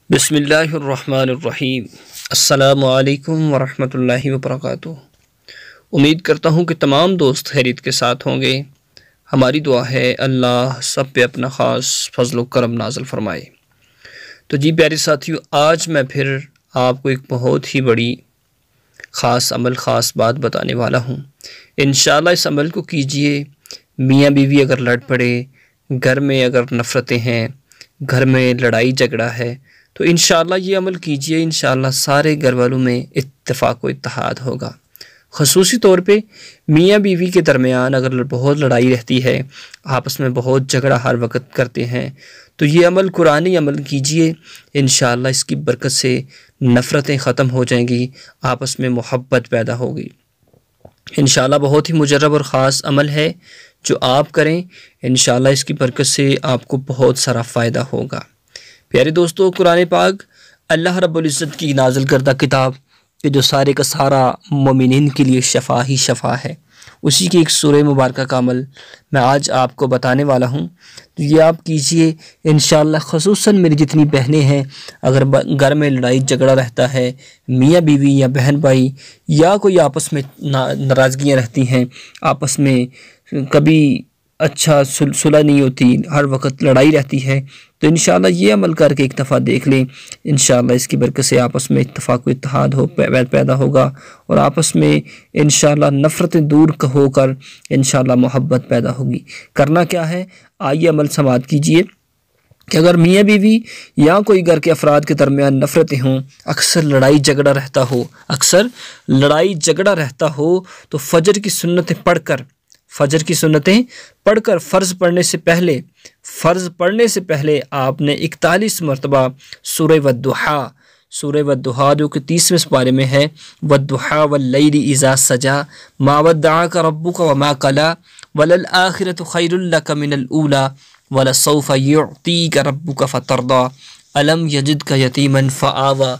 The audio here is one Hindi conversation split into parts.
बिस्मिल्लाहिर्रहमानिर्रहीम। अस्सलामु अलैकुम वरहमतुल्लाहि वबरकातुहू। उम्मीद करता हूँ कि तमाम दोस्त खैरियत के साथ होंगे। हमारी दुआ है अल्लाह सब पे अपना ख़ास फजल व करम नाज़िल फरमाए। तो जी प्यारे साथियों, आज मैं फिर आपको एक बहुत ही बड़ी ख़ास अमल, ख़ास बात बताने वाला हूँ। इंशाअल्लाह इस अमल को कीजिए। मियाँ बीवी अगर लड़ पड़े, घर में अगर नफ़रतें हैं, घर में लड़ाई झगड़ा है, तो इंशाअल्लाह ये अमल कीजिए। इंशाअल्लाह सारे घर वालों में इत्तेफाक व इत्तेहाद होगा। ख़ुसूसी तौर पे मियाँ बीवी के दरमियान अगर बहुत लड़ाई रहती है, आपस में बहुत झगड़ा हर वक्त करते हैं, तो ये अमल कुरानी अमल कीजिए। इंशाअल्लाह इसकी बरकत से नफ़रतें ख़त्म हो जाएंगी, आपस में मोहब्बत पैदा होगी। इंशाअल्लाह बहुत ही मुजर्रब और ख़ास अमल है जो आप करें। इंशाअल्लाह इसकी बरकत से आपको बहुत सारा फ़ायदा होगा। प्यारे दोस्तों, कुरान पाक अल्लाह रब्बुल इज़्ज़त की नाज़िल करदा किताब कि जो सारे का सारा मोमिनीन के लिए शफ़ा ही शफ़ा है, उसी की एक सूरह मुबारक का अमल मैं आज आपको बताने वाला हूँ। तो ये आप कीजिए इंशाअल्लाह। ख़ुसूसन मेरी जितनी बहनें हैं, अगर घर में लड़ाई झगड़ा रहता है, मियाँ बीवी या बहन भाई या कोई आपस में नाराज़गियाँ रहती हैं, आपस में कभी अच्छा सुलह नहीं होती, हर वक्त लड़ाई रहती है, तो इंशाअल्लाह ये अमल करके एक दफ़ा देख लें। इंशाअल्लाह इसकी बरकत से आपस में इत्तेफाक व इत्तेहाद पैदा होगा और आपस में इंशाअल्लाह नफ़रतें दूर होकर इंशाअल्लाह मोहब्बत पैदा होगी। करना क्या है, आइए अमल समाअत कीजिए कि अगर मियाँ बीवी या कोई घर के अफराद के दरमियान नफ़रतें हों, अक्सर लड़ाई झगड़ा रहता हो, तो फजर की सुन्नतें पढ़कर फ़र्ज़ पढ़ने से पहले आपने 41 मरतबा सूरह वद्दुहा जो कि 30वें पारे में है, वद्दुहा वल्लैलि इज़ा सजा मा वद्दअका रब्बुका वमा कला वलल आखिरतु खैरुल लक मिनल ऊला वलसौफा युअतीका रब्बुका फतरदा अलम यजिदका यतीमन फआवा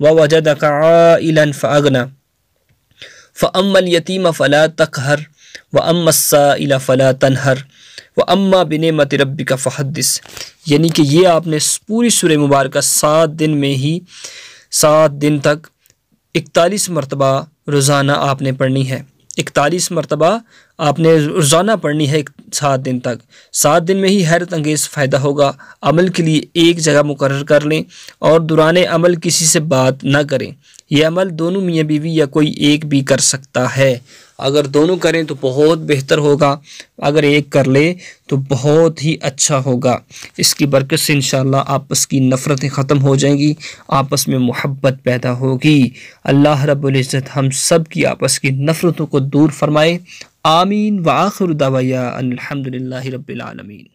ववजदका आइलन फअगना फ़अम्मल यतीम फ़ला तक़हर व अम्मस्साइल फ़ला तनहर व अम्मा बिनेमति रब्बिका फ़हद्दिस। यानी कि ये आपने पूरी सूरह मुबारक 7 दिन तक 41 मरतबा रोज़ाना आपने पढ़नी है। 41 मरतबा आपने रोज़ाना पढ़नी है 7 दिन तक। 7 दिन में ही हैरत अंगेज़ फ़ायदा होगा। अमल के लिए एक जगह मुकर्रर कर लें और दुराने अमल किसी से बात ना करें। यह अमल दोनों मियाँ बीवी या कोई एक भी कर सकता है। अगर दोनों करें तो बहुत बेहतर होगा, अगर एक कर ले तो बहुत ही अच्छा होगा। इसकी बरकत से इंशाअल्लाह आपस की नफ़रतें ख़त्म हो जाएंगी, आपस में मोहब्बत पैदा होगी। अल्लाह रब्बुल इज़्ज़त हम सब की आपस की नफ़रतों को दूर फरमाए। आमीन व आखिरु दावाया अनिल हम्दुलिल्लाहि रब्बिल आलमीन।